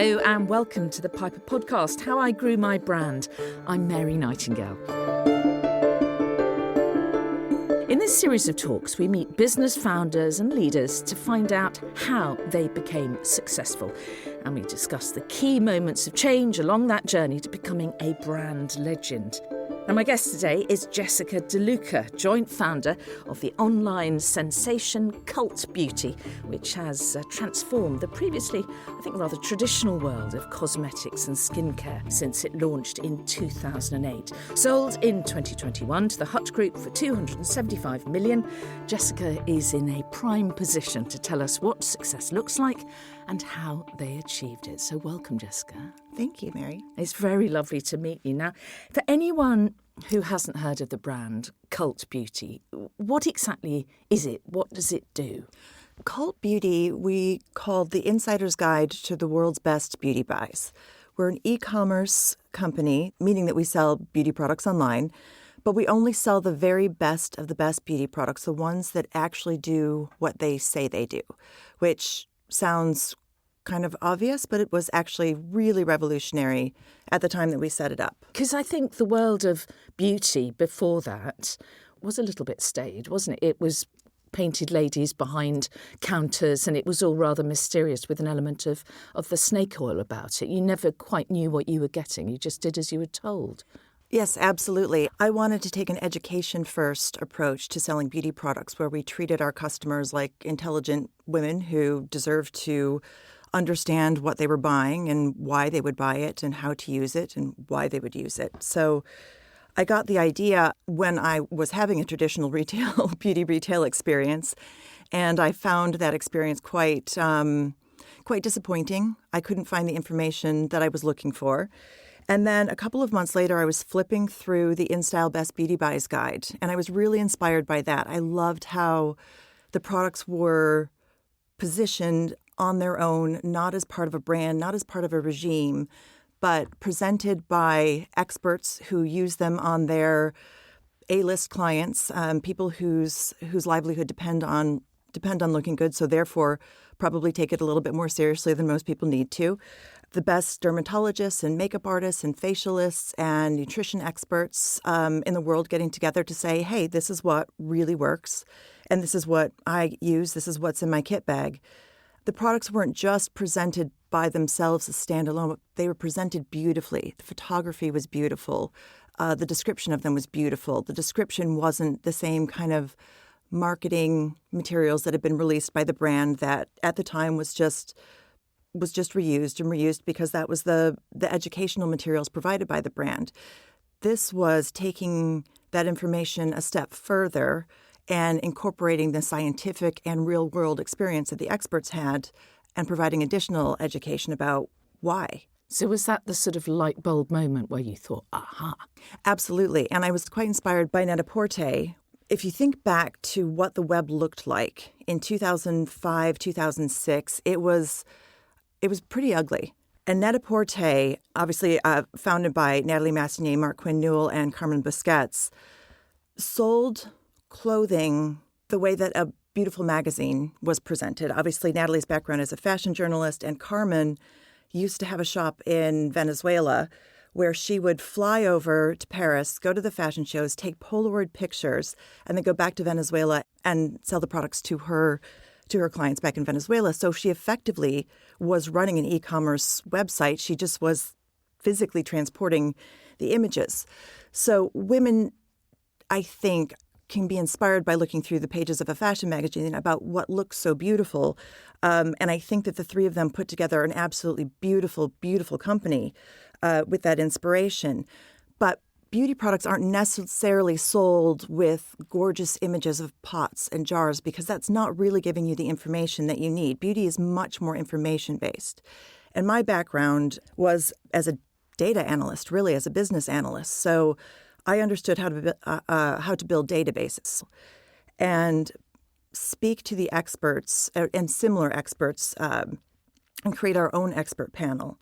Hello and welcome to the Piper Podcast, How I Grew My Brand. I'm Mary Nightingale. In this series of talks, we meet business founders and leaders to find out how they became successful. And we discuss the key moments of change along that journey to becoming a brand legend. And my guest today is Jessica DeLuca, joint founder of the online sensation Cult Beauty, which has transformed the previously, I think, rather traditional world of cosmetics and skincare since it launched in 2008. Sold in 2021 to the Hut Group for $275 million, Jessica is in a prime position to tell us what success looks like and how they achieved it. So welcome, Jessica. Thank you, Mary. It's very lovely to meet you. Now, for anyone who hasn't heard of the brand Cult Beauty, what exactly is it? What does it do? Cult Beauty, we called the insider's guide to the world's best beauty buys. We're an e-commerce company, meaning that we sell beauty products online, but we only sell the very best of the best beauty products, the ones that actually do what they say they do, which sounds kind of obvious, but it was actually really revolutionary at the time that we set it up. Because I think the world of beauty before that was a little bit staid, wasn't it? It was painted ladies behind counters and it was all rather mysterious with an element of the snake oil about it. You never quite knew what you were getting. You just did as you were told. Yes, absolutely. I wanted to take an education-first approach to selling beauty products where we treated our customers like intelligent women who deserved to understand what they were buying and why they would buy it and how to use it and why they would use it. So I got the idea when I was having a traditional beauty retail experience, and I found that experience quite disappointing. I couldn't find the information that I was looking for. And then a couple of months later, I was flipping through the InStyle Best Beauty Buys guide, and I was really inspired by that. I loved how the products were positioned on their own, not as part of a brand, not as part of a regime, but presented by experts who use them on their A-list clients, people whose livelihood depend on looking good, so therefore probably take it a little bit more seriously than most people need to. The best dermatologists and makeup artists and facialists and nutrition experts in the world getting together to say, hey, this is what really works, and this is what I use, this is what's in my kit bag. The products weren't just presented by themselves as standalone, but they were presented beautifully. The photography was beautiful. The description of them was beautiful. The description wasn't the same kind of marketing materials that had been released by the brand that at the time was just reused because that was the educational materials provided by the brand. This was taking that information a step further and incorporating the scientific and real-world experience that the experts had and providing additional education about why. So was that the sort of light bulb moment where you thought, aha? Absolutely. And I was quite inspired by Net-a-Porter. If you think back to what the web looked like in 2005, 2006, it was pretty ugly. And Net-a-Porter, obviously founded by Natalie Massenet, Mark Quinn Newell, and Carmen Busquets, sold clothing the way that a beautiful magazine was presented. Obviously, Natalie's background as a fashion journalist, and Carmen used to have a shop in Venezuela where she would fly over to Paris, go to the fashion shows, take Polaroid pictures, and then go back to Venezuela and sell the products to her clients back in Venezuela. So she effectively was running an e-commerce website. She just was physically transporting the images. So women, I think, can be inspired by looking through the pages of a fashion magazine about what looks so beautiful. And I think that the three of them put together an absolutely beautiful, beautiful company with that inspiration. But beauty products aren't necessarily sold with gorgeous images of pots and jars because that's not really giving you the information that you need. Beauty is much more information-based. And my background was as a data analyst, really as a business analyst. So I understood how to build databases and speak to the experts and similar experts and create our own expert panel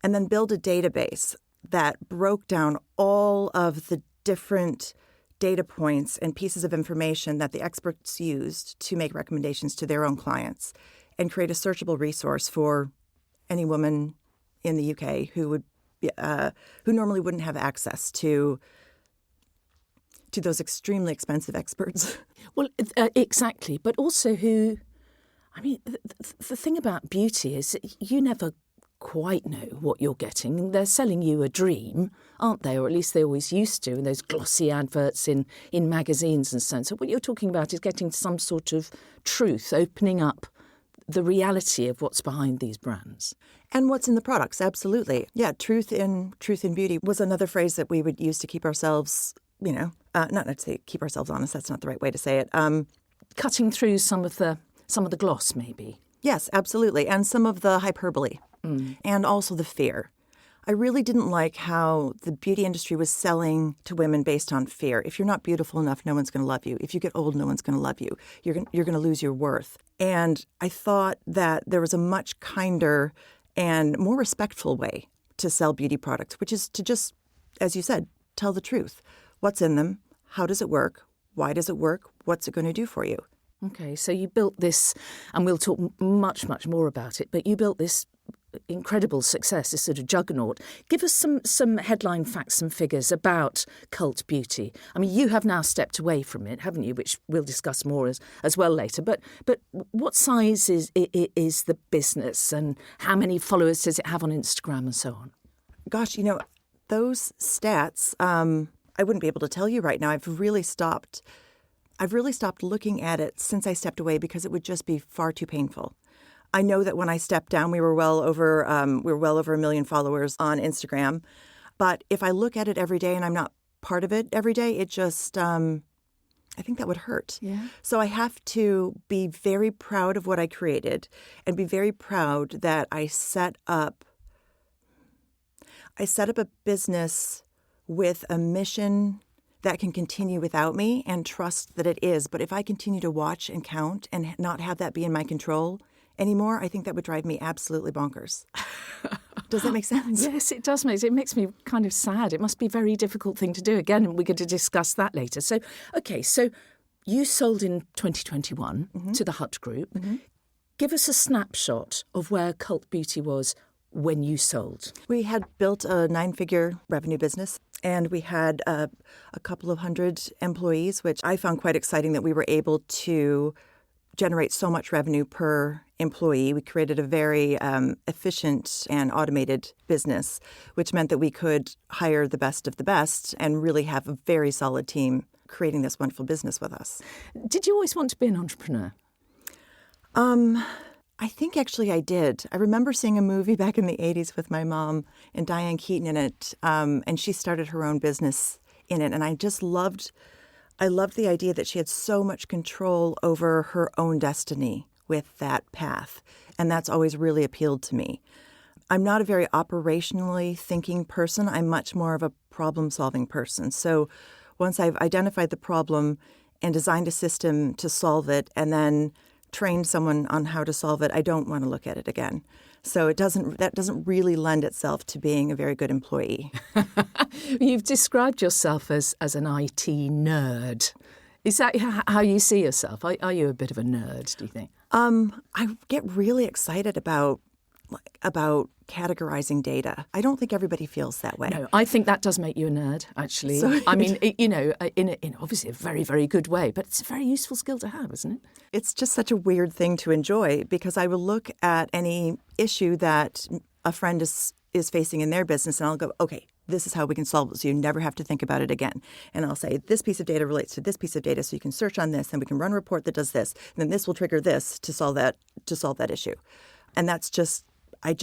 and then build a database that broke down all of the different data points and pieces of information that the experts used to make recommendations to their own clients and create a searchable resource for any woman in the UK who normally wouldn't have access to those extremely expensive experts. Well, exactly. But also who, I mean, the thing about beauty is that you never quite know what you're getting. They're selling you a dream, aren't they? Or at least they always used to in those glossy adverts in magazines and so on. So what you're talking about is getting some sort of truth, opening up the reality of what's behind these brands. And what's in the products, absolutely. Yeah, truth in beauty was another phrase that we would use to keep ourselves, not to say keep ourselves honest, that's not the right way to say it. Cutting through some of the gloss, maybe. Yes, absolutely. And some of the hyperbole and also the fear. I really didn't like how the beauty industry was selling to women based on fear. If you're not beautiful enough, no one's going to love you. If you get old, no one's going to love you. You're going to lose your worth. And I thought that there was a much kinder and more respectful way to sell beauty products, which is to just, as you said, tell the truth. What's in them? How does it work? Why does it work? What's it going to do for you? Okay, so you built this, and we'll talk much, much more about it, but you built this incredible success, this sort of juggernaut. Give us some headline facts and figures about cult beauty. I mean, you have now stepped away from it, haven't you? Which we'll discuss more as well later. But what size is the business, and how many followers does it have on Instagram and so on? Gosh, those stats, I wouldn't be able to tell you right now. I've really stopped looking at it since I stepped away because it would just be far too painful. I know that when I stepped down, we were well over 1 million followers on Instagram. But if I look at it every day and I'm not part of it every day, it just I think that would hurt. Yeah. So I have to be very proud of what I created and be very proud that I set up a business with a mission that can continue without me and trust that it is. But if I continue to watch and count and not have that be in my control anymore, I think that would drive me absolutely bonkers. Does that make sense? Yes, it does. It makes me kind of sad. It must be a very difficult thing to do. Again, we're going to discuss that later. So, okay, so you sold in 2021 to the Hut Group. Mm-hmm. Give us a snapshot of where Cult Beauty was when you sold. We had built a 9-figure revenue business, and we had a couple of hundred employees, which I found quite exciting that we were able to generate so much revenue per employee. We created a very efficient and automated business, which meant that we could hire the best of the best and really have a very solid team creating this wonderful business with us. Did you always want to be an entrepreneur? I think actually I did. I remember seeing a movie back in the 80s with my mom and Diane Keaton in it, and she started her own business in it. And I loved the idea that she had so much control over her own destiny with that path. And that's always really appealed to me. I'm not a very operationally thinking person. I'm much more of a problem-solving person. So once I've identified the problem and designed a system to solve it and then trained someone on how to solve it, I don't want to look at it again. So that doesn't really lend itself to being a very good employee. You've described yourself as an IT nerd. Is that how you see yourself? Are you a bit of a nerd, do you think? I get really excited about categorizing data. I don't think everybody feels that way. No, I think that does make you a nerd, actually. So, I mean, in obviously a very, very good way, but it's a very useful skill to have, isn't it? It's just such a weird thing to enjoy because I will look at any issue that a friend is facing in their business and I'll go, okay, this is how we can solve it so you never have to think about it again. And I'll say, this piece of data relates to this piece of data so you can search on this and we can run a report that does this. And then this will trigger this to solve that issue. And that's just, I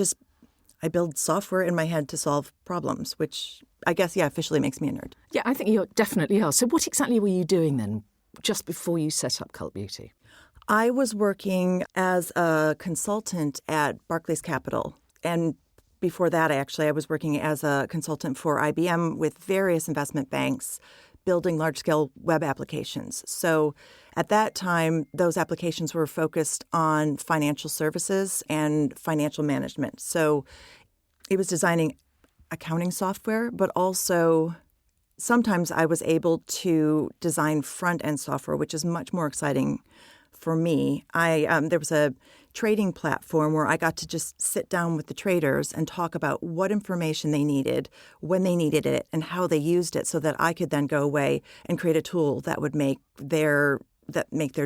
build software in my head to solve problems, which I guess, officially makes me a nerd. Yeah, I think you definitely are. So what exactly were you doing then just before you set up Cult Beauty? I was working as a consultant at Barclays Capital. And before that, I was working as a consultant for IBM with various investment banks, building large-scale web applications. So at that time, those applications were focused on financial services and financial management. So it was designing accounting software, but also sometimes I was able to design front-end software, which is much more exciting for me. There was a trading platform where I got to just sit down with the traders and talk about what information they needed, when they needed it, and how they used it, so that I could then go away and create a tool that would make their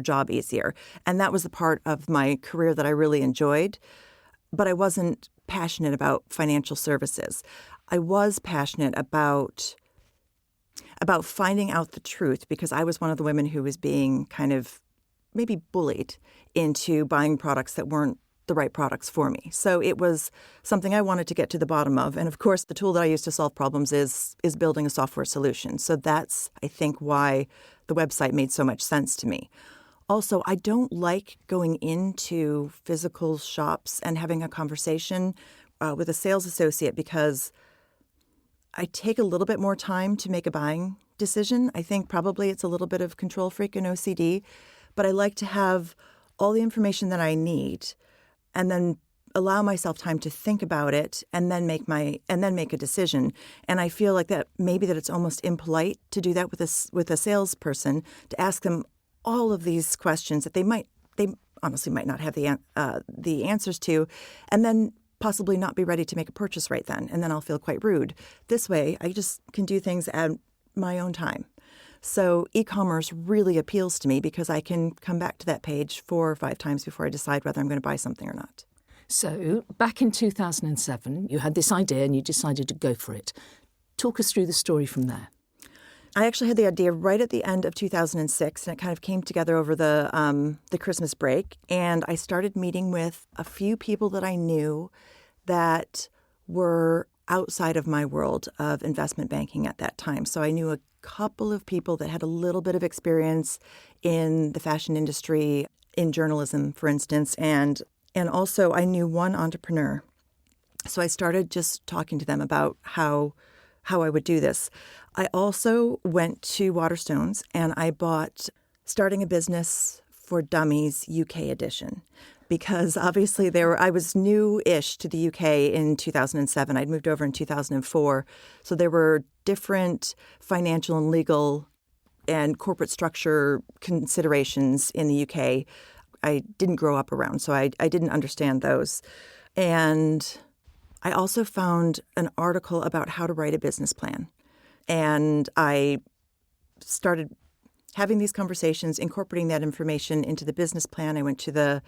job easier. And that was the part of my career that I really enjoyed. But I wasn't passionate about financial services. I was passionate about finding out the truth, because I was one of the women who was being kind of maybe bullied into buying products that weren't the right products for me. So it was something I wanted to get to the bottom of. And of course, the tool that I use to solve problems is building a software solution. So that's, I think, why the website made so much sense to me. Also, I don't like going into physical shops and having a conversation with a sales associate, because I take a little bit more time to make a buying decision. I think probably it's a little bit of control freak and OCD, but I like to have all the information that I need and then allow myself time to think about it and then make a decision. And I feel like that maybe that it's almost impolite to do that with a salesperson, to ask them all of these questions that they honestly might not have the answers to, and then possibly not be ready to make a purchase right then. And then I'll feel quite rude. This way, I just can do things at my own time. So e-commerce really appeals to me, because I can come back to that page 4 or 5 times before I decide whether I'm going to buy something or not. So back in 2007, you had this idea and you decided to go for it. Talk us through the story from there. I actually had the idea right at the end of 2006, and it kind of came together over the Christmas break. And I started meeting with a few people that I knew that were outside of my world of investment banking at that time. So I knew a couple of people that had a little bit of experience in the fashion industry, in journalism, for instance, and also I knew one entrepreneur. So I started just talking to them about how I would do this. I also went to Waterstones and I bought Starting a Business for Dummies UK edition, because obviously I was new-ish to the UK in 2007. I'd moved over in 2004. So there were different financial and legal and corporate structure considerations in the UK I didn't grow up around, so I didn't understand those. And I also found an article about how to write a business plan. And I started having these conversations, incorporating that information into the business plan. I went to the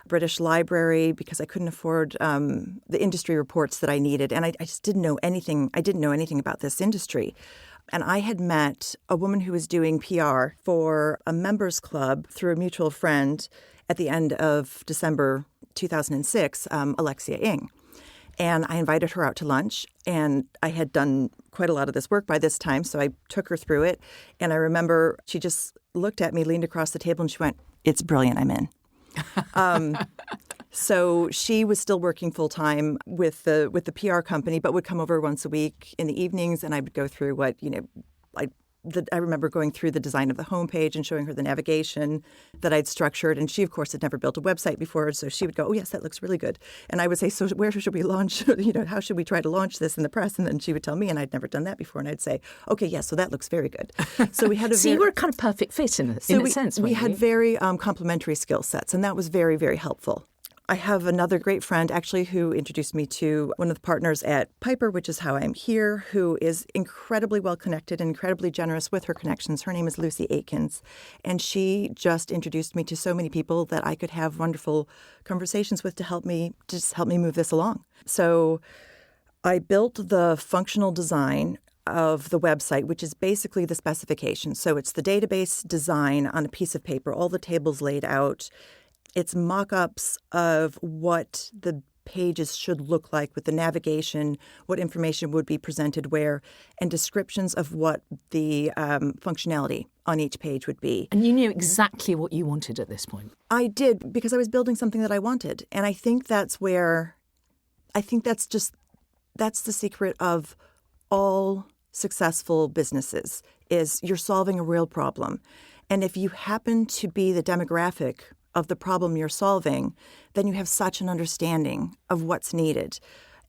British Library because I couldn't afford the industry reports that I needed. And I just didn't know anything. I didn't know anything about this industry. And I had met a woman who was doing PR for a members club through a mutual friend at the end of December 2006, Alexia Ng. And I invited her out to lunch, and I had done quite a lot of this work by this time, so I took her through it. And I remember she just looked at me, leaned across the table, and she went, "It's brilliant, I'm in." So she was still working full-time with the PR company, but would come over once a week in the evenings, and I would go through I remember going through the design of the homepage and showing her the navigation that I'd structured. And she, of course, had never built a website before. So she would go, "Oh, yes, that looks really good." And I would say, "So where should we launch? How should we try to launch this in the press?" And then she would tell me, and I'd never done that before. And I'd say, "Okay, yes, so that looks very good." So we had a So you were a kind of perfect fit in a sense, we weren't had you? very complementary skill sets, and that was very, very helpful. I have another great friend, actually, who introduced me to one of the partners at Piper, which is how I'm here, who is incredibly well-connected and incredibly generous with her connections. Her name is Lucy Aikens, and she just introduced me to so many people that I could have wonderful conversations with to help me move this along. So I built the functional design of the website, which is basically the specification. So it's the database design on a piece of paper, all the tables laid out. It's mock-ups of what the pages should look like with the navigation, what information would be presented where, and descriptions of what the functionality on each page would be. And you knew exactly what you wanted at this point. I did, because I was building something that I wanted. And I think that's the secret of all successful businesses, is you're solving a real problem. And if you happen to be the demographic of the problem you're solving, then you have such an understanding of what's needed.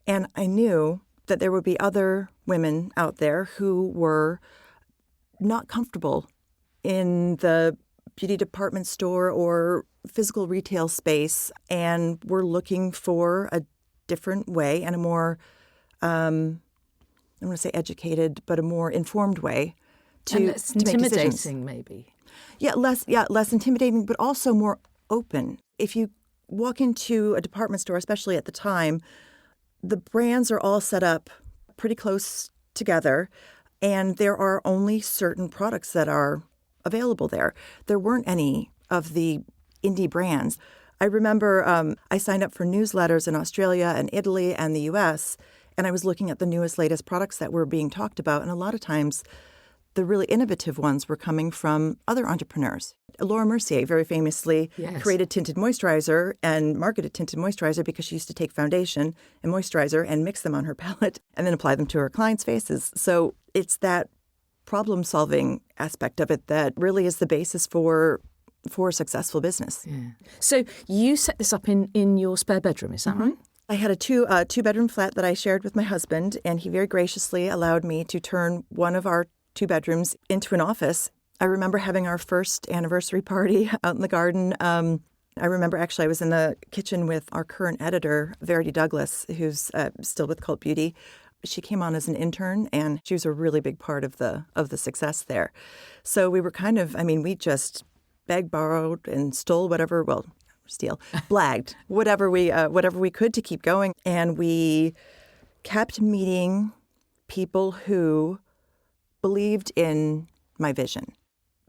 And I knew that there would be other women out there who were not comfortable in the beauty department store or physical retail space, and we're looking for a different way and a more, I don't want to say educated, but a more informed way and less to make decisions. intimidating, maybe. Less intimidating, but also more open. If you walk into a department store, especially at the time, the brands are all set up pretty close together, and there are only certain products that are available there. There weren't any of the indie brands. I remember I signed up for newsletters in Australia and Italy and the U.S., and I was looking at the newest, latest products that were being talked about, and a lot of times the really innovative ones were coming from other entrepreneurs. Laura Mercier very famously created tinted moisturizer and marketed tinted moisturizer because she used to take foundation and moisturizer and mix them on her palette and then apply them to her clients' faces. So it's that problem-solving aspect of it that really is the basis for a successful business. Yeah. So you set this up in your spare bedroom, is that right? I had a two-bedroom flat that I shared with my husband, and he very graciously allowed me to turn one of our 2 bedrooms into an office. I remember having our first anniversary party out in the garden. I remember actually I was in the kitchen with our current editor, Verity Douglas, who's still with Cult Beauty. She came on as an intern, and she was a really big part of the success there. So we were we just begged, borrowed, and stole whatever, blagged, whatever we could to keep going. And we kept meeting people who believed in my vision.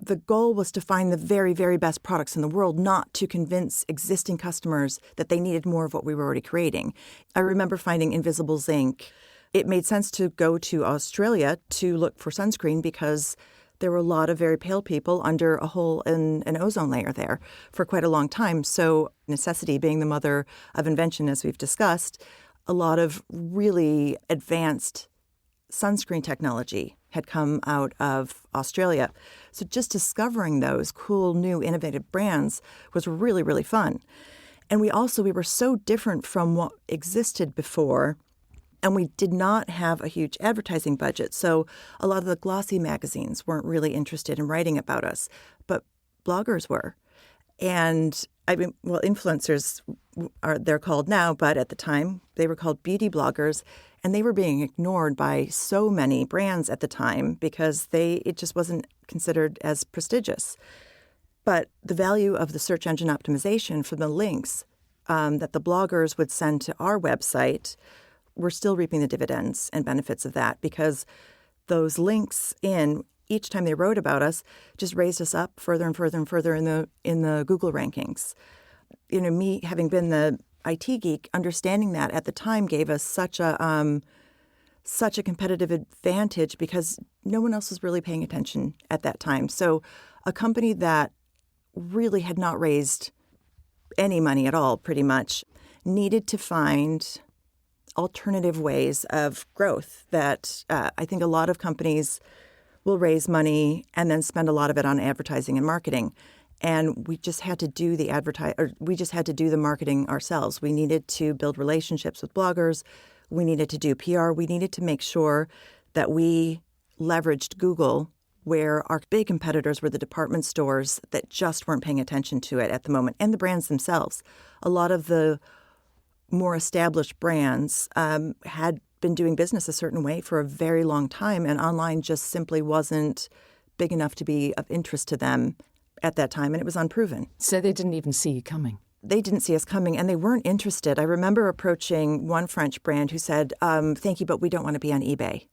The goal was to find the very, very best products in the world, not to convince existing customers that they needed more of what we were already creating. I remember finding Invisible Zinc. It made sense to go to Australia to look for sunscreen because there were a lot of very pale people under a hole in an ozone layer there for quite a long time. So necessity being the mother of invention, as we've discussed, a lot of really advanced sunscreen technology had come out of Australia. So just discovering those cool, new, innovative brands was really, really fun. And we were so different from what existed before, and we did not have a huge advertising budget. So a lot of the glossy magazines weren't really interested in writing about us, but bloggers were. And influencers they're called now, but at the time they were called beauty bloggers, and they were being ignored by so many brands at the time because it just wasn't considered as prestigious. But the value of the search engine optimization from the links that the bloggers would send to our website, we're still reaping the dividends and benefits of that because those links each time they wrote about us just raised us up further and further and further in the Google rankings. Me having been the IT geek, understanding that at the time gave us such a competitive advantage because no one else was really paying attention at that time. So a company that really had not raised any money at all, pretty much, needed to find alternative ways of growth that I think a lot of companies will raise money and then spend a lot of it on advertising and marketing. And we just had to do the marketing ourselves. We needed to build relationships with bloggers. We needed to do PR. We needed to make sure that we leveraged Google, where our big competitors were the department stores that just weren't paying attention to it at the moment, and the brands themselves. A lot of the more established brands had been doing business a certain way for a very long time, and online just simply wasn't big enough to be of interest to them at that time, and it was unproven. So they didn't even see you coming? They didn't see us coming, and they weren't interested. I remember approaching one French brand who said, thank you, but we don't want to be on eBay.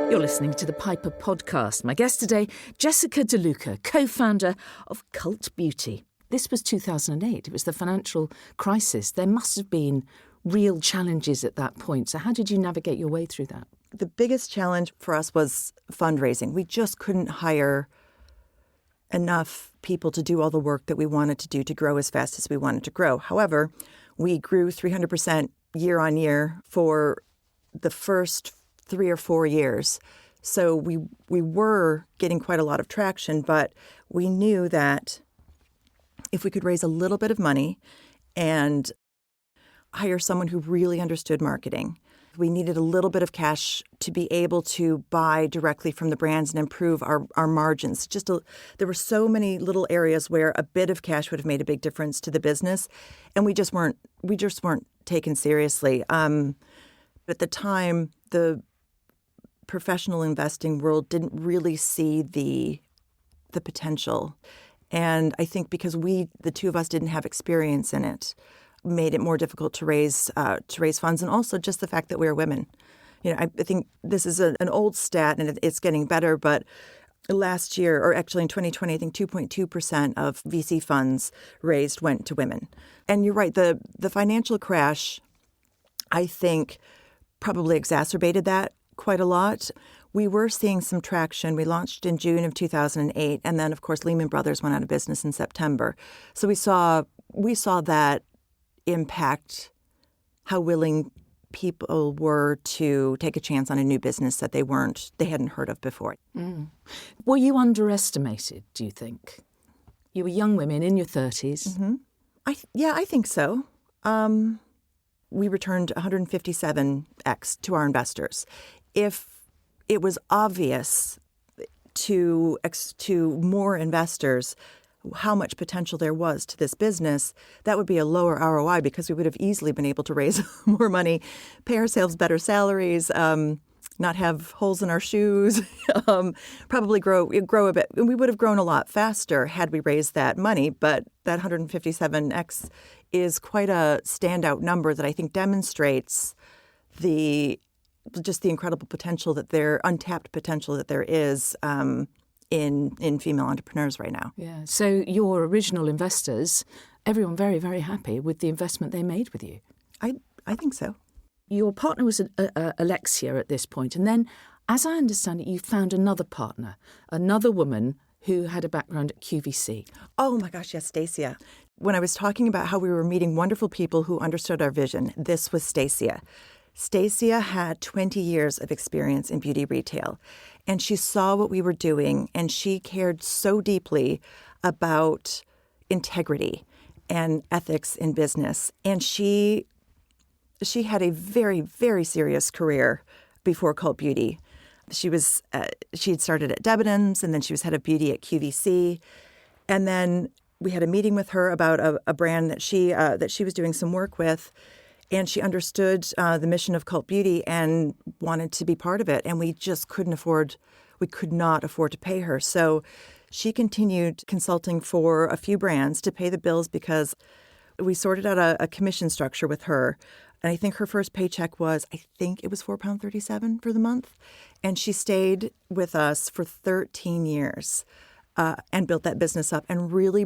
You're listening to the Piper podcast. My guest today, Jessica DeLuca, co-founder of Cult Beauty. This was 2008. It was the financial crisis. There must have been real challenges at that point. So how did you navigate your way through that? The biggest challenge for us was fundraising. We just couldn't hire enough people to do all the work that we wanted to do to grow as fast as we wanted to grow. However, we grew 300% year on year for the first 3 or 4 years. So we were getting quite a lot of traction, but we knew that if we could raise a little bit of money and hire someone who really understood marketing We needed a little bit of cash to be able to buy directly from the brands and improve our margins. There were so many little areas where a bit of cash would have made a big difference to the business, and we just weren't taken seriously. At the time, the professional investing world didn't really see the potential. And I think because the two of us didn't have experience in it, made it more difficult to raise funds, and also just the fact that we were women. I think this is an old stat, and it's getting better. But last year, or actually in 2020, I think 2.2% of VC funds raised went to women. And you're right, the financial crash, I think, probably exacerbated that quite a lot. We were seeing some traction. We launched in June of 2008, and then, of course, Lehman Brothers went out of business in September. So we saw that impact how willing people were to take a chance on a new business that they hadn't heard of before. Mm. Were you underestimated, do you think? You were young women in your 30s. Mm-hmm. I think so. We returned 157x to our investors. If it was obvious to more investors how much potential there was to this business, that would be a lower ROI because we would have easily been able to raise more money, pay ourselves better salaries, not have holes in our shoes, probably grow a bit. We would have grown a lot faster had we raised that money, but that 157x is quite a standout number that I think demonstrates the incredible potential untapped potential that there is in female entrepreneurs right now. Yeah. So your original investors, everyone very, very happy with the investment they made with you. I think so. Your partner was Alexia at this point, and then, as I understand it, you found another partner, another woman who had a background at QVC. Oh my gosh, yes, Stacia. When I was talking about how we were meeting wonderful people who understood our vision, this was Stacia. Stacia had 20 years of experience in beauty retail, and she saw what we were doing, and she cared so deeply about integrity and ethics in business. And she had a very, very serious career before Cult Beauty. She had started at Debenhams, and then she was head of beauty at QVC. And then we had a meeting with her about a brand that she was doing some work with. And she understood the mission of Cult Beauty and wanted to be part of it. And we just could not afford to pay her. So she continued consulting for a few brands to pay the bills because we sorted out a commission structure with her. And I think her first paycheck was, it was £4.37 for the month. And she stayed with us for 13 years and built that business up and really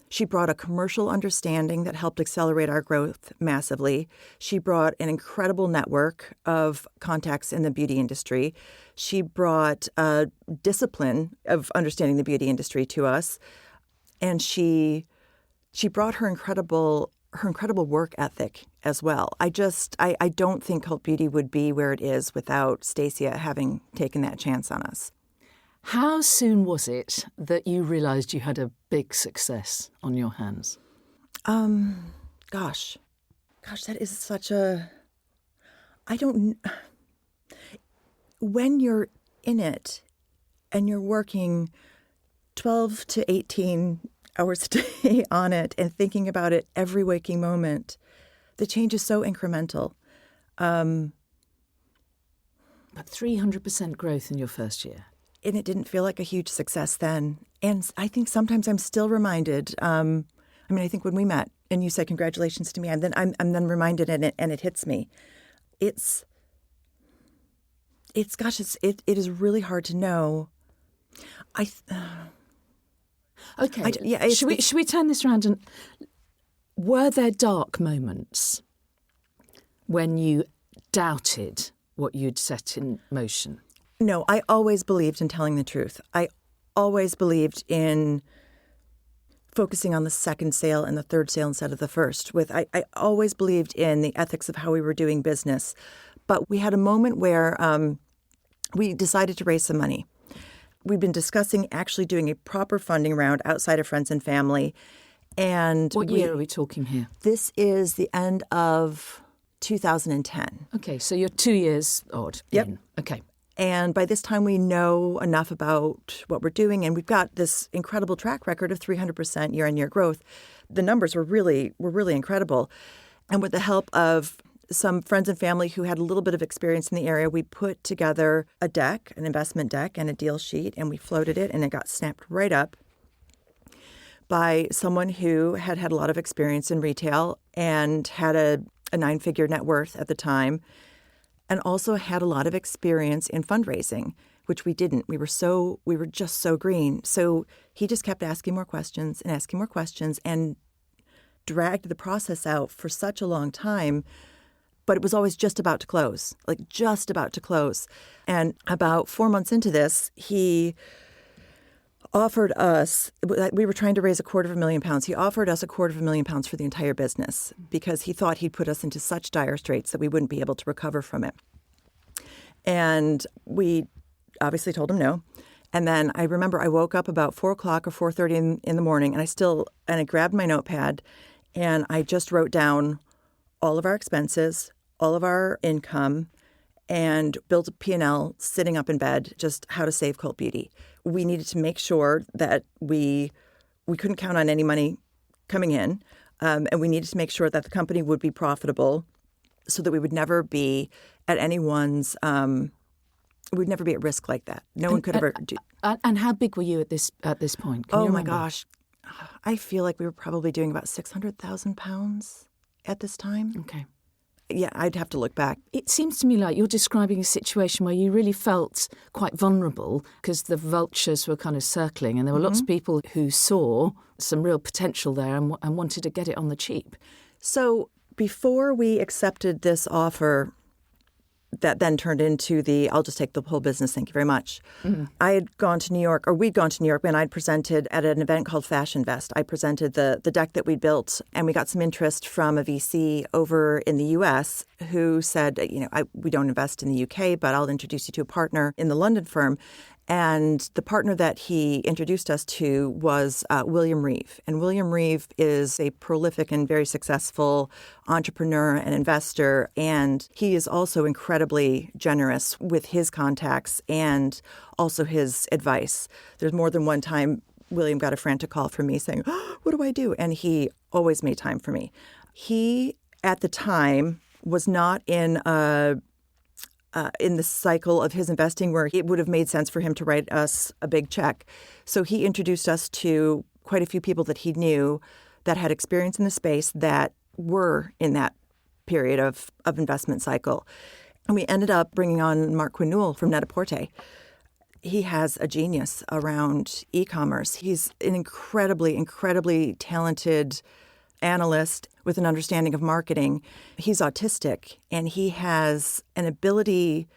She brought a commercial understanding that helped accelerate our growth massively. She brought an incredible network of contacts in the beauty industry. She brought a discipline of understanding the beauty industry to us. And she brought her incredible work ethic as well. I don't think Cult Beauty would be where it is without Stacia having taken that chance on us. How soon was it that you realised you had a big success on your hands? Gosh, that is such a... When you're in it and you're working 12 to 18 hours a day on it and thinking about it every waking moment, the change is so incremental. But 300% growth in your first year. And it didn't feel like a huge success then. And I think sometimes I'm still reminded. I think when we met and you said congratulations to me, I'm then reminded, and it hits me. It is really hard to know. Okay. Should we turn this around? And were there dark moments when you doubted what you'd set in motion? No, I always believed in telling the truth. I always believed in focusing on the second sale and the third sale instead of the first. I always believed in the ethics of how we were doing business. But we had a moment where we decided to raise some money. We've been discussing actually doing a proper funding round outside of friends and family. And what year are we talking here? This is the end of 2010. Okay, so you're 2 years odd. Yep. In. Okay. And by this time, we know enough about what we're doing, and we've got this incredible track record of 300% year-on-year growth. The numbers were really incredible. And with the help of some friends and family who had a little bit of experience in the area, we put together a deck, an investment deck, and a deal sheet, and we floated it, and it got snapped right up by someone who had a lot of experience in retail and had a 9-figure net worth at the time, and also had a lot of experience in fundraising, which we didn't. We were just so green. So he just kept asking more questions and dragged the process out for such a long time. But it was always just about to close, And about 4 months into this, he offered us, we were trying to raise £250,000. He offered us £250,000 for the entire business because he thought he'd put us into such dire straits that we wouldn't be able to recover from it. And we obviously told him no. And then I remember I woke up about 4 o'clock or 4:30 in the morning, and I grabbed my notepad, and I just wrote down all of our expenses, all of our income, and built a P&L sitting up in bed, just how to save Cult Beauty. We needed to make sure that we couldn't count on any money coming in, and we needed to make sure that the company would be profitable so that we would never be at anyone's we'd never be at risk like that. No one could ever do. And how big were you at this point? Can you my remember? gosh. I feel like we were probably doing about £600,000 at this time. Okay. Yeah, I'd have to look back. It seems to me like you're describing a situation where you really felt quite vulnerable because the vultures were kind of circling and there were lots of people who saw some real potential there and wanted to get it on the cheap. So before we accepted this offer that then turned into I'll just take the whole business, thank you very much. Mm-hmm. we'd gone to New York when I'd presented at an event called Fashion Vest. I presented the deck that we built, and we got some interest from a VC over in the U.S. who said, we don't invest in the U.K., but I'll introduce you to a partner in the London firm. And the partner that he introduced us to was William Reeve. And William Reeve is a prolific and very successful entrepreneur and investor. And he is also incredibly generous with his contacts and also his advice. There's more than one time William got a frantic call from me saying, what do I do? And he always made time for me. He, at the time, was not in the cycle of his investing where it would have made sense for him to write us a big check. So he introduced us to quite a few people that he knew that had experience in the space that were in that period of investment cycle. And we ended up bringing on Mark Quinn-Newell from Net-a-Porter. He has a genius around e-commerce. He's an incredibly talented analyst with an understanding of marketing. He's autistic, and he has an ability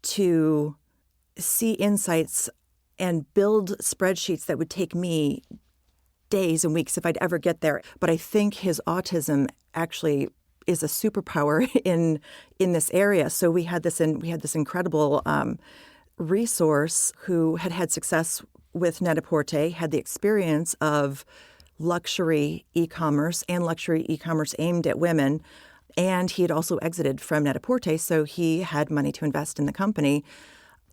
to see insights and build spreadsheets that would take me days and weeks if I'd ever get there. But I think his autism actually is a superpower in this area. So we had this incredible resource who had success with Net-a-Porter, had the experience of luxury e-commerce and luxury e-commerce aimed at women. And he had also exited from Net-a-Porter, so he had money to invest in the company.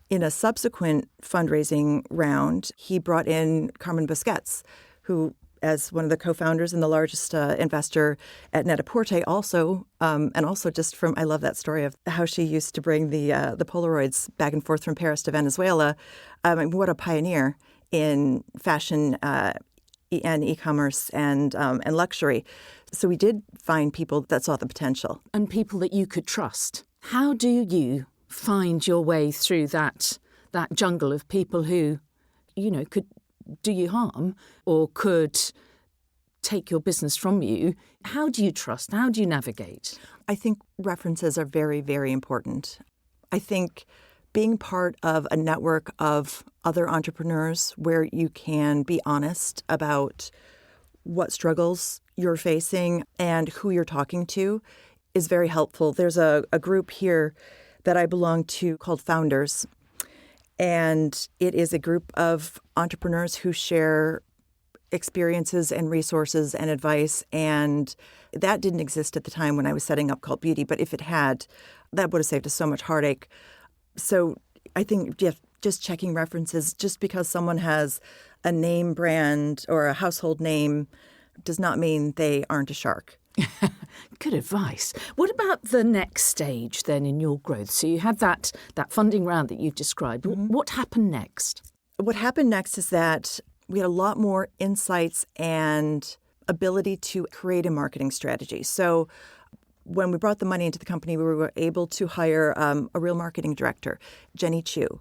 In a subsequent fundraising round, he brought in Carmen Busquets, who, as one of the co-founders and the largest investor at Net-a-Porter, also just from, I love that story of how she used to bring the Polaroids back and forth from Paris to Venezuela. What a pioneer in fashion and e-commerce and luxury. So we did find people that saw the potential. And people that you could trust. How do you find your way through that jungle of people who, could do you harm or could take your business from you? How do you trust? How do you navigate? I think references are very, very important. I think being part of a network of other entrepreneurs where you can be honest about what struggles you're facing and who you're talking to is very helpful. There's a group here that I belong to called Founders, and it is a group of entrepreneurs who share experiences and resources and advice, and that didn't exist at the time when I was setting up Cult Beauty. But if it had, that would have saved us so much heartache. So I think just checking references, just because someone has a name brand or a household name does not mean they aren't a shark. Good advice. What about the next stage then in your growth? So you had that funding round that you've described. Mm-hmm. What happened next? What happened next is that we had a lot more insights and ability to create a marketing strategy. So when we brought the money into the company, we were able to hire a real marketing director, Jenny Chu.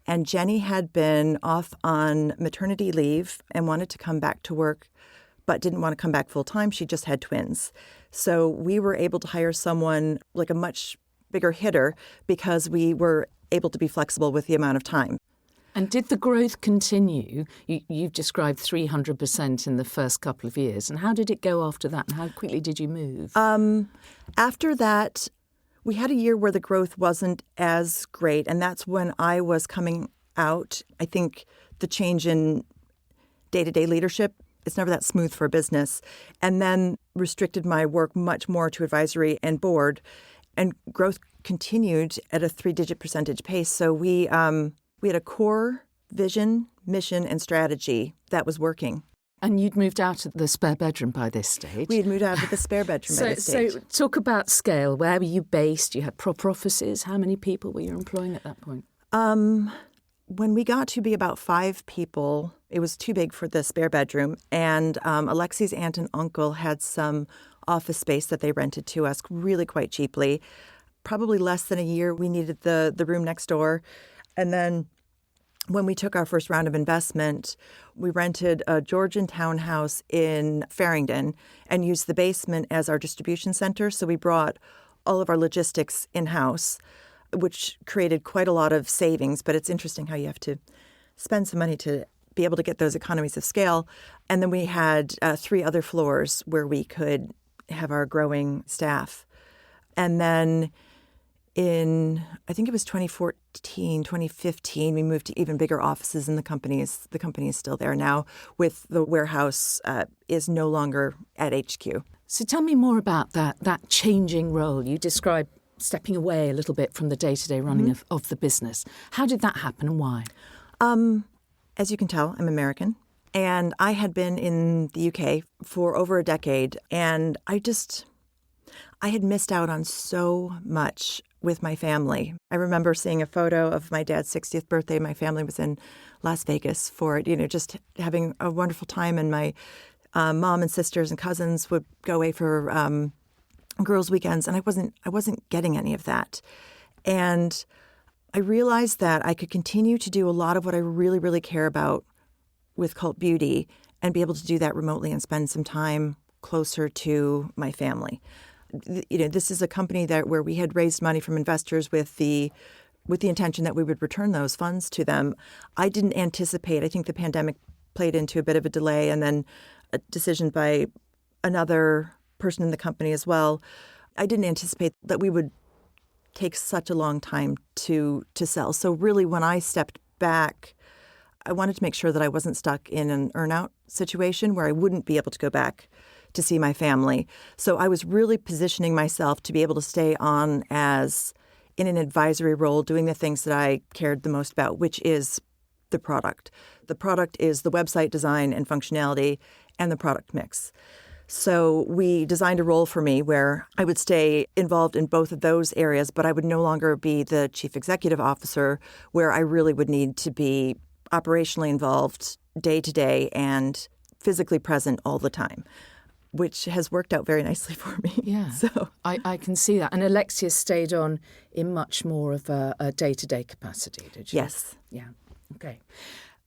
And Jenny had been off on maternity leave and wanted to come back to work, but didn't want to come back full time. She just had twins. So we were able to hire someone like a much bigger hitter because we were able to be flexible with the amount of time. And did the growth continue? You've described 300% in the first couple of years. And how did it go after that? And how quickly did you move? After that, we had a year where the growth wasn't as great. And that's when I was coming out. I think the change in day-to-day leadership, it's never that smooth for a business. And then restricted my work much more to advisory and board. And growth continued at a 3-digit percentage pace. So we had a core vision, mission, and strategy that was working. And you'd moved out of the spare bedroom by this stage. We had moved out of the spare bedroom by this stage. So talk about scale. Where were you based? You had proper offices. How many people were you employing at that point? When we got to be about 5 people, it was too big for the spare bedroom. And Alexi's aunt and uncle had some office space that they rented to us really quite cheaply. Probably less than a year, we needed the room next door. And then when we took our first round of investment, we rented a Georgian townhouse in Farringdon and used the basement as our distribution center. So we brought all of our logistics in-house, which created quite a lot of savings. But it's interesting how you have to spend some money to be able to get those economies of scale. And then we had 3 other floors where we could have our growing staff. And then in, I think it was 2014, 2015, we moved to even bigger offices in the company. The company is still there now, with the warehouse is no longer at HQ. So tell me more about that changing role. You described stepping away a little bit from the day-to-day running of the business. How did that happen and why? As you can tell, I'm American. And I had been in the UK for over a decade. And I had missed out on so much with my family. I remember seeing a photo of my dad's 60th birthday. My family was in Las Vegas for it, just having a wonderful time. And my mom and sisters and cousins would go away for girls' weekends. And I wasn't getting any of that. And I realized that I could continue to do a lot of what I really, really care about with Cult Beauty and be able to do that remotely and spend some time closer to my family. This is a company where we had raised money from investors with the intention that we would return those funds to them. I didn't anticipate. I think the pandemic played into a bit of a delay, and then a decision by another person in the company as well. I didn't anticipate that we would take such a long time to sell. So really, when I stepped back, I wanted to make sure that I wasn't stuck in an earn-out situation where I wouldn't be able to go back to see my family. So I was really positioning myself to be able to stay on as in an advisory role, doing the things that I cared the most about, which is the product. The product is the website design and functionality and the product mix. So we designed a role for me where I would stay involved in both of those areas, but I would no longer be the chief executive officer, where I really would need to be operationally involved day to day and physically present all the time, which has worked out very nicely for me. Yeah, so I can see that. And Alexia stayed on in much more of a day-to-day capacity, did she? Yes. Yeah, okay.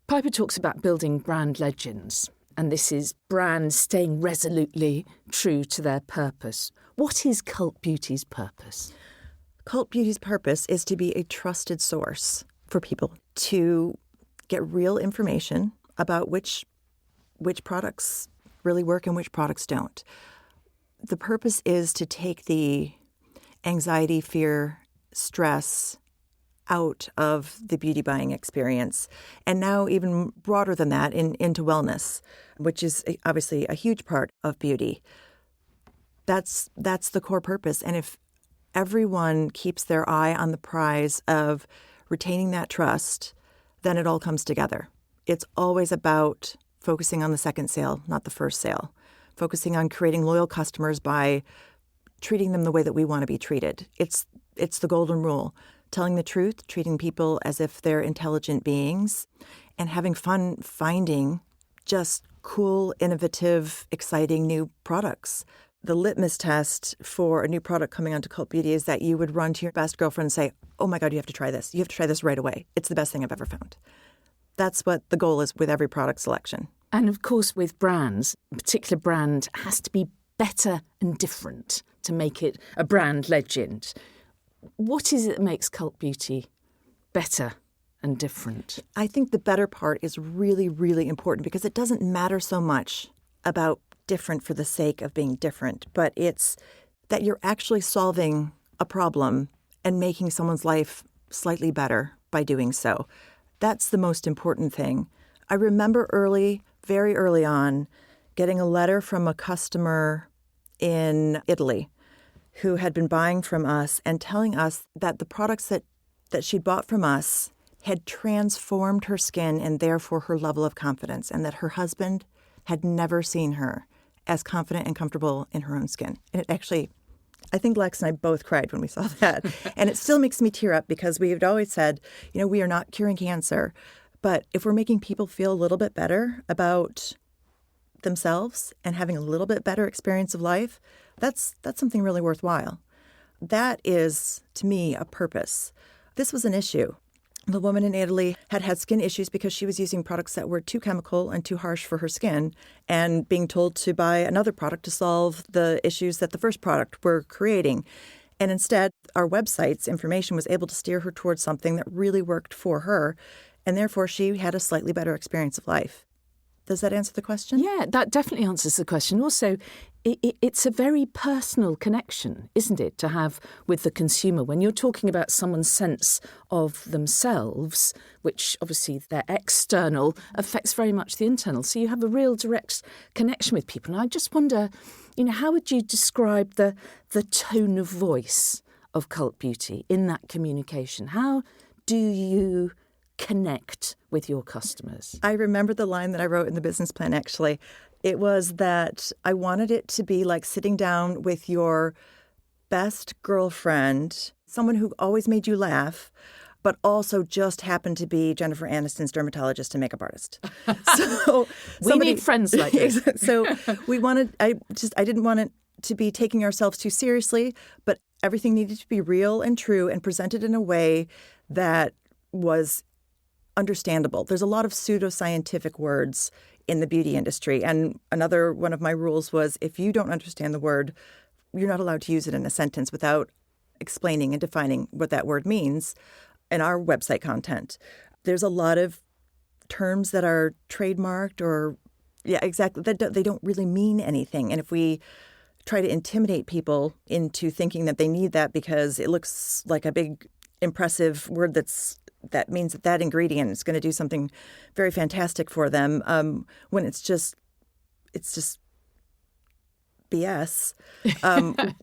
Piper talks about building brand legends, and this is brands staying resolutely true to their purpose. What is Cult Beauty's purpose? Cult Beauty's purpose is to be a trusted source for people to get real information about which products really work and which products don't. The purpose is to take the anxiety, fear, stress, out of the beauty buying experience. And now even broader than that into wellness, which is obviously a huge part of beauty. That's the core purpose. And if everyone keeps their eye on the prize of retaining that trust, then it all comes together. It's always about focusing on the second sale, not the first sale. Focusing on creating loyal customers by treating them the way that we want to be treated. It's the golden rule. Telling the truth, treating people as if they're intelligent beings, and having fun finding just cool, innovative, exciting new products. The litmus test for a new product coming onto Cult Beauty is that you would run to your best girlfriend and say, oh my God, you have to try this. You have to try this right away. It's the best thing I've ever found. That's what the goal is with every product selection. And of course, with brands, a particular brand has to be better and different to make it a brand legend. What is it that makes Cult Beauty better and different? I think the better part is really, really important because it doesn't matter so much about different for the sake of being different, but it's that you're actually solving a problem and making someone's life slightly better by doing so. That's the most important thing. I remember very early on, getting a letter from a customer in Italy who had been buying from us and telling us that the products that she'd bought from us had transformed her skin and therefore her level of confidence, and that her husband had never seen her as confident and comfortable in her own skin. And it actually, I think Lex and I both cried when we saw that. And it still makes me tear up because we had always said, we are not curing cancer, but if we're making people feel a little bit better about themselves and having a little bit better experience of life, that's something really worthwhile. That is, to me, a purpose. This was an issue. The woman in Italy had skin issues because she was using products that were too chemical and too harsh for her skin, and being told to buy another product to solve the issues that the first product were creating. And instead, our website's information was able to steer her towards something that really worked for her, and therefore she had a slightly better experience of life. Does that answer the question? Yeah, that definitely answers the question. Also, it's a very personal connection, isn't it, to have with the consumer when you're talking about someone's sense of themselves, which obviously their external affects very much the internal. So you have a real direct connection with people. And I just wonder, how would you describe the tone of voice of Cult Beauty in that communication? How do you connect with your customers? I remember the line that I wrote in the business plan, actually. It was that I wanted it to be like sitting down with your best girlfriend, someone who always made you laugh, but also just happened to be Jennifer Aniston's dermatologist and makeup artist. So we need friends like this. So I didn't want it to be taking ourselves too seriously, but everything needed to be real and true and presented in a way that was understandable. There's a lot of pseudoscientific words in the beauty industry. And another one of my rules was if you don't understand the word, you're not allowed to use it in a sentence without explaining and defining what that word means in our website content. There's a lot of terms that are trademarked or, yeah, exactly, that they don't really mean anything. And if we try to intimidate people into thinking that they need that because it looks like a big, impressive word that means that ingredient is going to do something very fantastic for them, when it's just BS.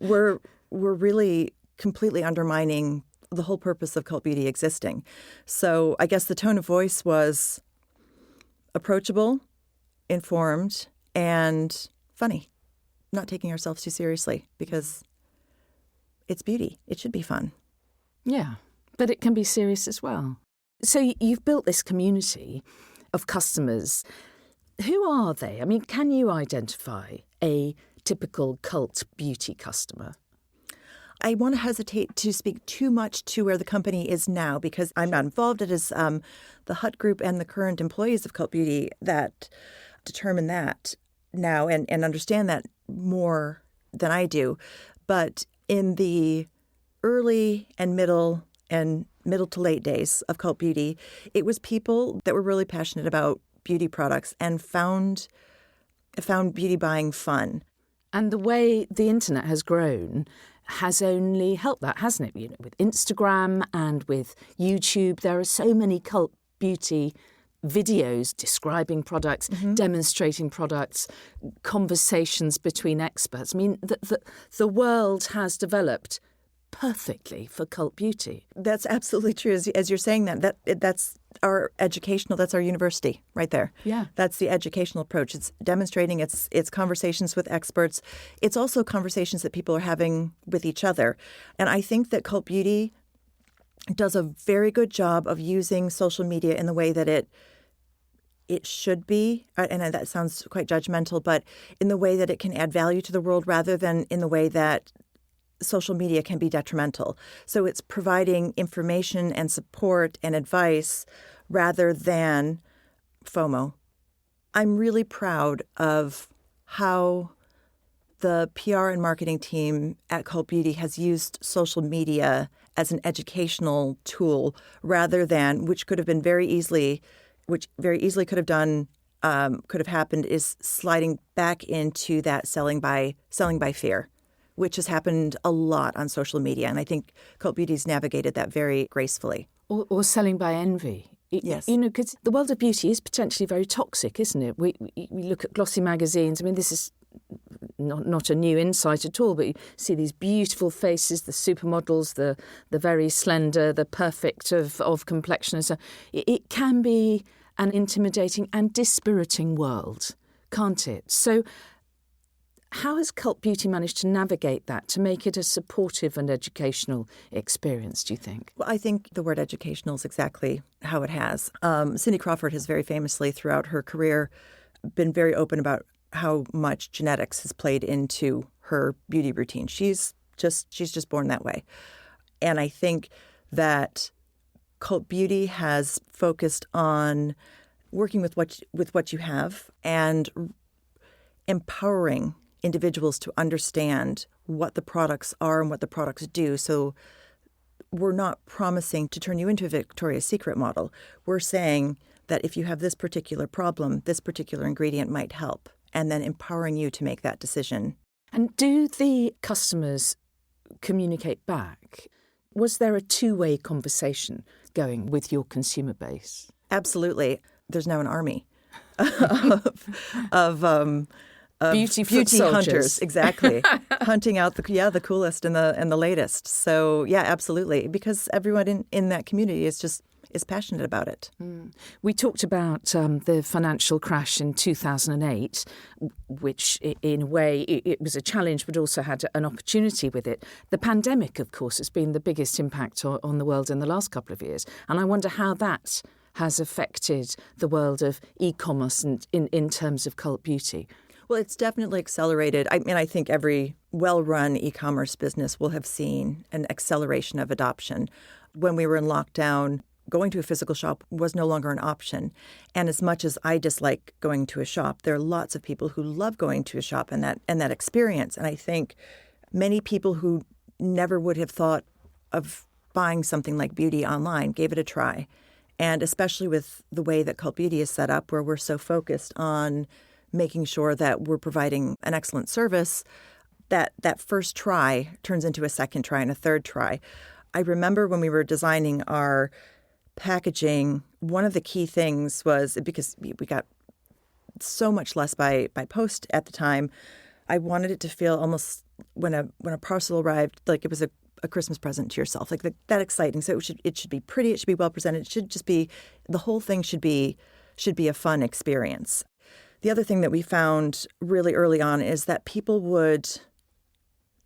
We're really completely undermining the whole purpose of Cult Beauty existing. So I guess the tone of voice was approachable, informed, and funny. Not taking ourselves too seriously because it's beauty. It should be fun. Yeah. But it can be serious as well. So you've built this community of customers. Who are they? I mean, can you identify a typical Cult Beauty customer? I want to hesitate to speak too much to where the company is now because I'm not involved. It is the Hut Group and the current employees of Cult Beauty that determine that now and understand that more than I do. But in the early and middle to late days of Cult Beauty, it was people that were really passionate about beauty products and found beauty buying fun. And the way the internet has grown, has only helped that, hasn't it? You know, with Instagram and with YouTube, there are so many cult beauty videos describing products, demonstrating products, conversations between experts. I mean, the world has developed perfectly for cult beauty. That's absolutely true. As you're saying that's our educational, that's our university right there. Yeah. That's the educational approach. It's demonstrating, it's conversations with experts. It's also conversations that people are having with each other. And I think that cult beauty does a very good job of using social media in the way that it should be, and that sounds quite judgmental, but in the way that it can add value to the world rather than in the way that social media can be detrimental. So it's providing information and support and advice rather than FOMO. I'm really proud of how the PR and marketing team at Cult Beauty has used social media as an educational tool rather than, which very easily could have happened, is sliding back into that selling by fear, which has happened a lot on social media. And I think Cult Beauty's navigated that very gracefully. Or selling by envy. Yes. You know, because the world of beauty is potentially very toxic, isn't it? We look at glossy magazines. I mean, this is not a new insight at all, but you see these beautiful faces, the supermodels, the very slender, the perfect of complexion. And so it can be an intimidating and dispiriting world, can't it? So how has Cult Beauty managed to navigate that, to make it a supportive and educational experience, do you think? Well, I think the word educational is exactly how it has. Cindy Crawford has very famously throughout her career been very open about how much genetics has played into her beauty routine. She's just born that way. And I think that Cult Beauty has focused on working with what you have and empowering individuals to understand what the products are and what the products do. So we're not promising to turn you into a Victoria's Secret model. We're saying that if you have this particular problem, this particular ingredient might help, and then empowering you to make that decision. And do the customers communicate back? Was there a two-way conversation going with your consumer base? Absolutely. There's now an army of beauty hunters, exactly, hunting out the coolest and the latest. So yeah, absolutely, because everyone in that community is passionate about it. We talked about the financial crash in 2008, which in a way it was a challenge but also had an opportunity with it. The pandemic, of course, has been the biggest impact on the world in the last couple of years. And I wonder how that has affected the world of e-commerce and in terms of Cult Beauty. Well, it's definitely accelerated. I mean, I think every well-run e-commerce business will have seen an acceleration of adoption. When we were in lockdown, going to a physical shop was no longer an option. And as much as I dislike going to a shop, there are lots of people who love going to a shop and that experience. And I think many people who never would have thought of buying something like beauty online gave it a try. And especially with the way that Cult Beauty is set up, where we're so focused on making sure that we're providing an excellent service, that first try turns into a second try and a third try. I remember when we were designing our packaging, one of the key things was, because we got so much less by post at the time, I wanted it to feel almost, when a parcel arrived, like it was a Christmas present to yourself, like that exciting. So it should be pretty, it should be well presented, it should just be, the whole thing should be a fun experience. The other thing that we found really early on is that people would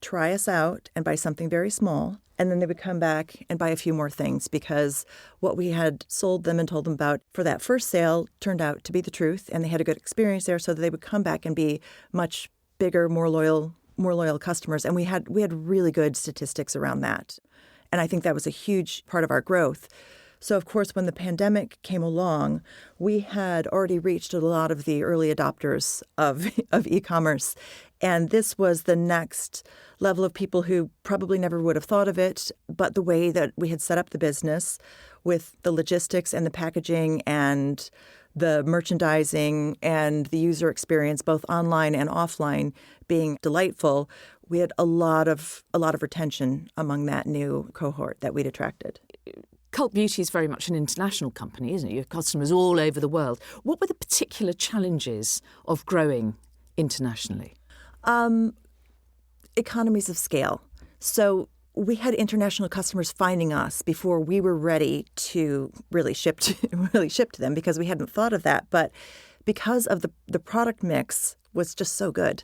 try us out and buy something very small, and then they would come back and buy a few more things because what we had sold them and told them about for that first sale turned out to be the truth, and they had a good experience there, so that they would come back and be much bigger, more loyal customers. And we had really good statistics around that. And I think that was a huge part of our growth. So, of course, when the pandemic came along, we had already reached a lot of the early adopters of e-commerce. And this was the next level of people who probably never would have thought of it. But the way that we had set up the business with the logistics and the packaging and the merchandising and the user experience, both online and offline, being delightful, we had a lot of retention among that new cohort that we'd attracted. Cult Beauty is very much an international company, isn't it? You have customers all over the world. What were the particular challenges of growing internationally? Economies of scale. So we had international customers finding us before we were ready to really ship to them, because we hadn't thought of that. But because of the product mix was just so good,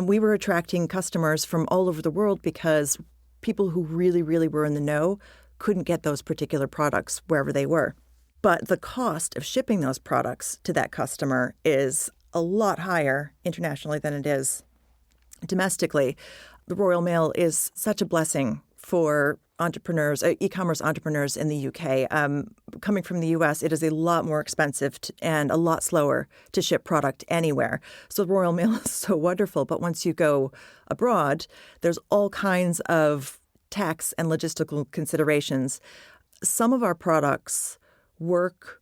we were attracting customers from all over the world because people who really, really were in the know couldn't get those particular products wherever they were. But the cost of shipping those products to that customer is a lot higher internationally than it is domestically. The Royal Mail is such a blessing for entrepreneurs, e-commerce entrepreneurs in the UK. Coming from the US, it is a lot more expensive and a lot slower to ship product anywhere. So the Royal Mail is so wonderful. But once you go abroad, there's all kinds of tax and logistical considerations. Some of our products work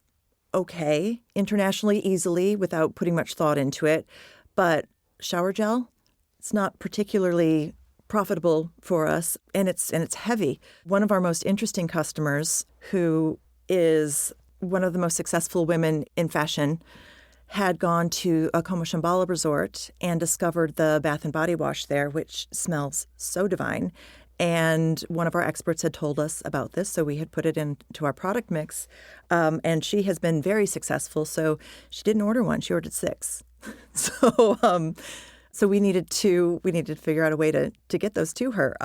okay internationally, easily, without putting much thought into it. But shower gel, it's not particularly profitable for us, and it's heavy. One of our most interesting customers, who is one of the most successful women in fashion, had gone to a Como Shambhala resort and discovered the bath and body wash there, which smells so divine. And one of our experts had told us about this, so we had put it into our product mix. And she has been very successful. So she didn't order one; she ordered 6. So we needed to figure out a way to get those to her.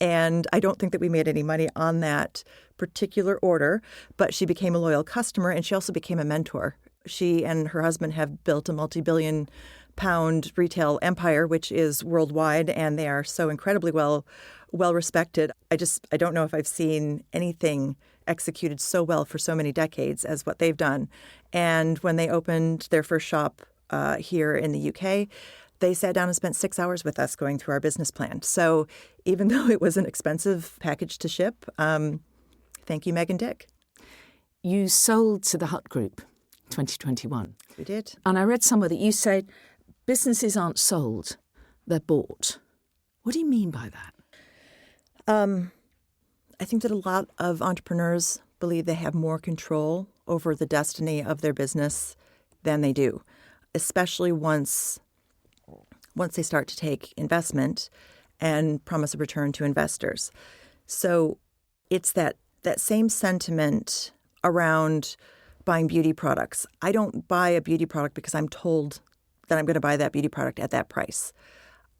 And I don't think that we made any money on that particular order, but she became a loyal customer, and she also became a mentor. She and her husband have built a multi-billion-pound retail empire, which is worldwide, and they are so incredibly well respected. I don't know if I've seen anything executed so well for so many decades as what they've done. And when they opened their first shop here in the UK, they sat down and spent 6 hours with us going through our business plan. So even though it was an expensive package to ship, thank you, Meg and Dick. You sold to the Hut Group 2021. We did. And I read somewhere that you said businesses aren't sold, they're bought. What do you mean by that? I think that a lot of entrepreneurs believe they have more control over the destiny of their business than they do, especially once they start to take investment and promise a return to investors. So it's that same sentiment around buying beauty products. I don't buy a beauty product because I'm told that I'm going to buy that beauty product at that price.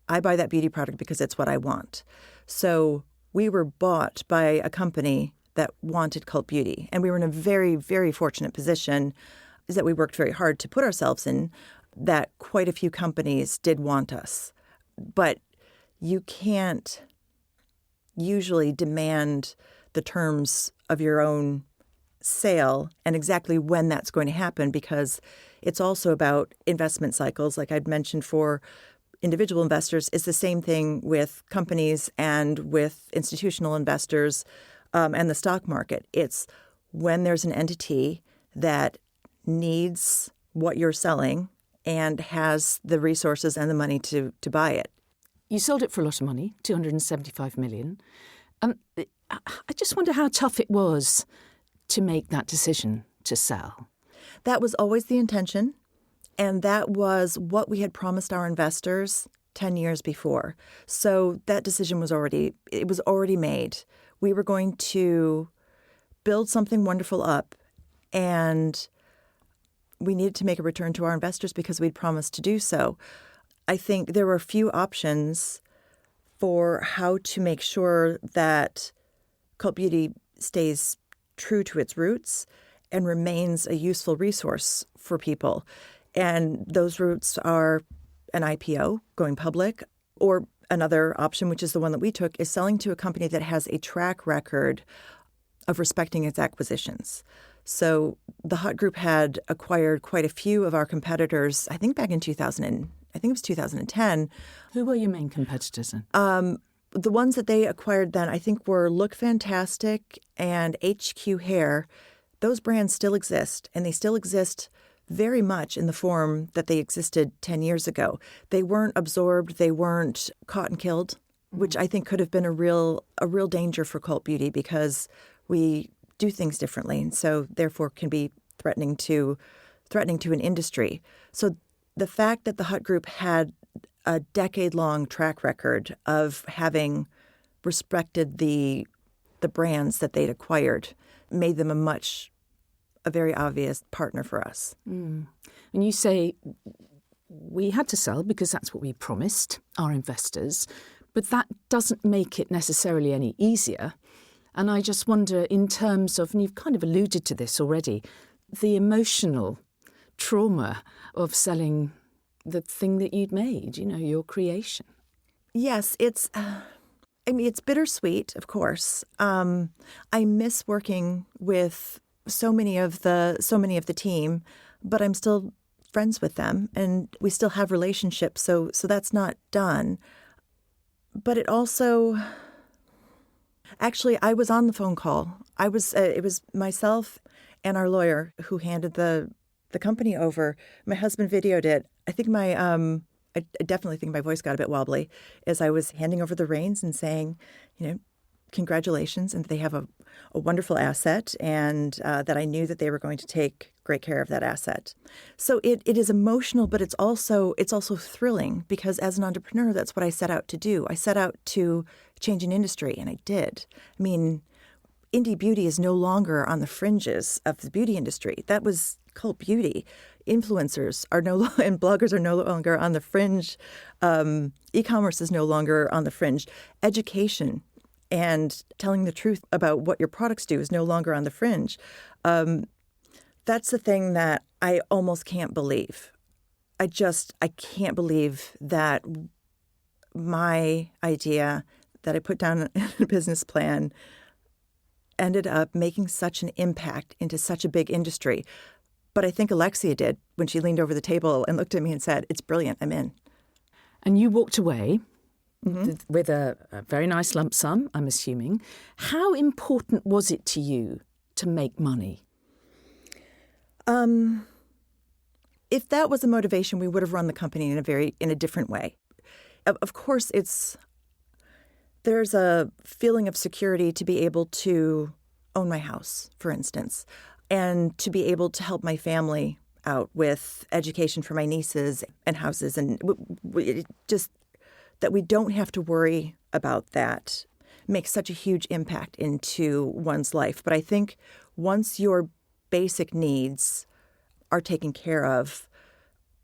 I buy that beauty product because it's what I want. So we were bought by a company that wanted Cult Beauty, and we were in a very, very fortunate position, is that we worked very hard to put ourselves in, that quite a few companies did want us. But you can't usually demand the terms of your own sale and exactly when that's going to happen, because it's also about investment cycles. Like I'd mentioned, for individual investors, it's the same thing with companies and with institutional investors and the stock market. It's when there's an entity that needs what you're selling and has the resources and the money to buy it. You sold it for a lot of money, 275 million. I just wonder how tough it was to make that decision to sell. That was always the intention, and that was what we had promised our investors 10 years before. So that decision was already made. We were going to build something wonderful up, and we needed to make a return to our investors because we'd promised to do so. I think there were a few options for how to make sure that Cult Beauty stays true to its roots and remains a useful resource for people. And those routes are an IPO, going public, or another option, which is the one that we took, is selling to a company that has a track record of respecting its acquisitions. So the Hut Group had acquired quite a few of our competitors, I think back in 2010. Who were your main competitors then? The ones that they acquired then, I think, were Look Fantastic and HQ Hair, those brands still exist, and they still exist very much in the form that they existed 10 years ago. They weren't absorbed, they weren't caught and killed, which I think could have been a real danger for cult beauty, because we do things differently, and so therefore can be threatening to an industry. So the fact that the Hut Group had a decade-long track record of having respected the brands that they'd acquired made them a very obvious partner for us. And you say we had to sell because that's what we promised our investors, but that doesn't make it necessarily any easier. And I just wonder, in terms of, and you've kind of alluded to this already, the emotional trauma of selling the thing that you'd made, your creation. Yes, it's bittersweet, of course. I miss working with so many of the team, but I'm still friends with them, and we still have relationships. So that's not done. But it also, actually, I was on the phone call. It was myself and our lawyer who handed the company over. My husband videoed it. I think I definitely think my voice got a bit wobbly as I was handing over the reins and saying, congratulations, and they have a wonderful asset, and that I knew that they were going to take great care of that asset. So it is emotional, but it's also thrilling, because as an entrepreneur, that's what I set out to do. I set out to change an industry, and I did. I mean, indie beauty is no longer on the fringes of the beauty industry. That was cult beauty. Influencers and bloggers are no longer on the fringe. E-commerce is no longer on the fringe. Education and telling the truth about what your products do is no longer on the fringe. That's the thing that I almost can't believe. I can't believe that my idea that I put down in a business plan ended up making such an impact into such a big industry. But I think Alexia did when she leaned over the table and looked at me and said, "It's brilliant, I'm in." And you walked away with a very nice lump sum, I'm assuming. How important was it to you to make money? If that was the motivation, we would have run the company in a different way. Of course, there's a feeling of security to be able to own my house, for instance, and to be able to help my family out with education for my nieces and houses, and just that we don't have to worry about that makes such a huge impact into one's life. But I think once your basic needs are taken care of,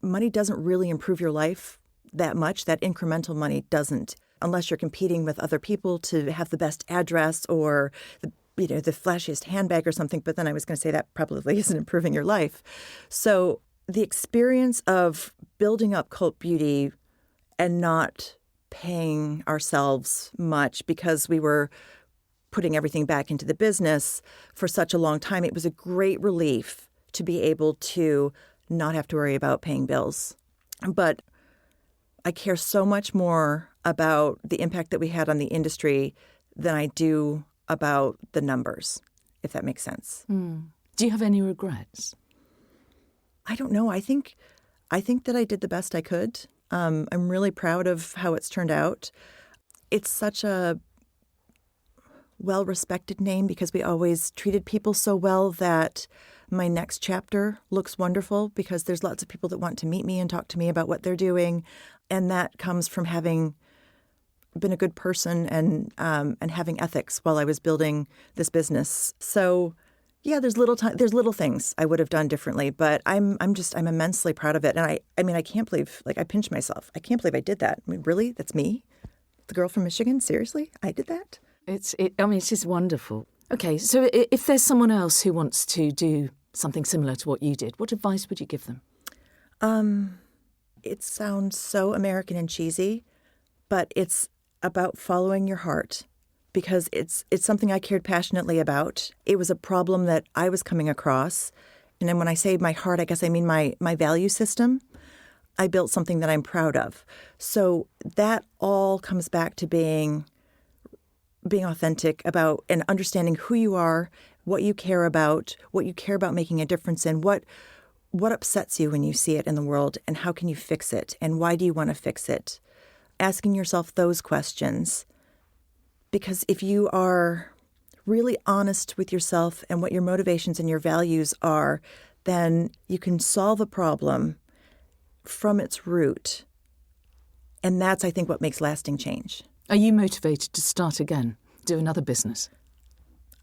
money doesn't really improve your life that much. That incremental money doesn't, unless you're competing with other people to have the best address or the flashiest handbag or something. But then I was going to say that probably isn't improving your life. So the experience of building up cult beauty and not paying ourselves much because we were putting everything back into the business for such a long time, it was a great relief to be able to not have to worry about paying bills. But I care so much more about the impact that we had on the industry than I do about the numbers, if that makes sense. Do you have any regrets? I don't know. I think that I did the best I could. I'm really proud of how it's turned out. It's such a well-respected name because we always treated people so well that my next chapter looks wonderful because there's lots of people that want to meet me and talk to me about what they're doing. And that comes from having been a good person and having ethics while I was building this business. So yeah, there's little things I would have done differently, but I'm immensely proud of it. And I can't believe, I pinch myself. I can't believe I did that. I mean, really? That's me? The girl from Michigan? Seriously? I did that? It's just wonderful. Okay, so if there's someone else who wants to do something similar to what you did, what advice would you give them? It sounds so American and cheesy, but it's about following your heart because it's something I cared passionately about. It was a problem that I was coming across. And then when I say my heart, I guess I mean my value system. I built something that I'm proud of. So that all comes back to being authentic about and understanding who you are, what you care about making a difference in, what upsets you when you see it in the world, and how can you fix it, and why do you want to fix it? Asking yourself those questions. Because if you are really honest with yourself and what your motivations and your values are, then you can solve a problem from its root. And that's, I think, what makes lasting change. Are you motivated to start again, do another business?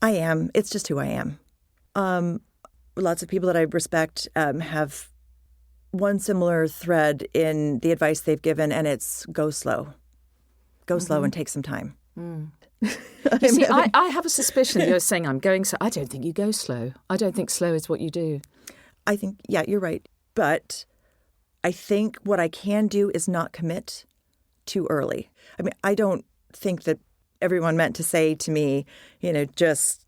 I am. It's just who I am. Lots of people that I respect have one similar thread in the advice they've given, and it's go slow. Go slow and take some time. You see, I have a suspicion that you're saying I'm going slow. I don't think you go slow. I don't think slow is what you do. I think, yeah, you're right. But I think what I can do is not commit too early. I mean, I don't think that everyone meant to say to me, just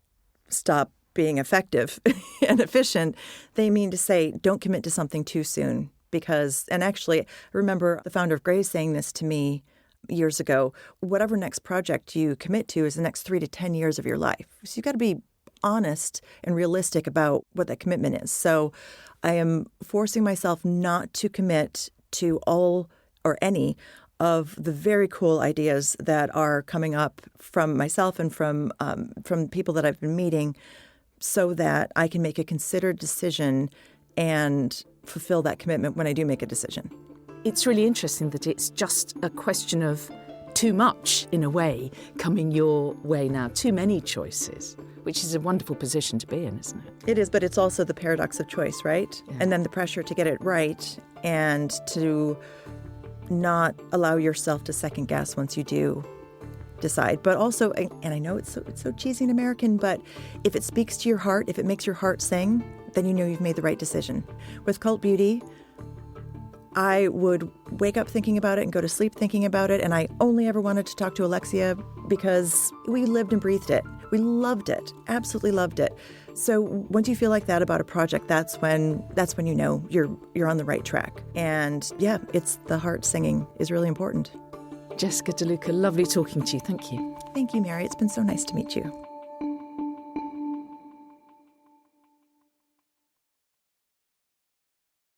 stop being effective and efficient. They mean to say, don't commit to something too soon. And actually, I remember the founder of Gray's saying this to me years ago, whatever next project you commit to is the next 3 to 10 years of your life. So you've got to be honest and realistic about what that commitment is. So I am forcing myself not to commit to all or any of the very cool ideas that are coming up from myself and from people that I've been meeting, so that I can make a considered decision and fulfill that commitment when I do make a decision. It's really interesting that it's just a question of too much, in a way, coming your way now. Too many choices, which is a wonderful position to be in, isn't it? It is, but it's also the paradox of choice, right? Yeah. And then the pressure to get it right and to not allow yourself to second guess once you do decide. But also, and I know it's so cheesy and American, but if it speaks to your heart, if it makes your heart sing, then you know you've made the right decision. With Cult Beauty, I would wake up thinking about it and go to sleep thinking about it. And I only ever wanted to talk to Alexia because we lived and breathed it. We loved it, absolutely loved it. So once you feel like that about a project, that's when you know you're on the right track. And yeah, it's the heart singing is really important. Jessica DeLuca, lovely talking to you. Thank you. Thank you, Mary. It's been so nice to meet you.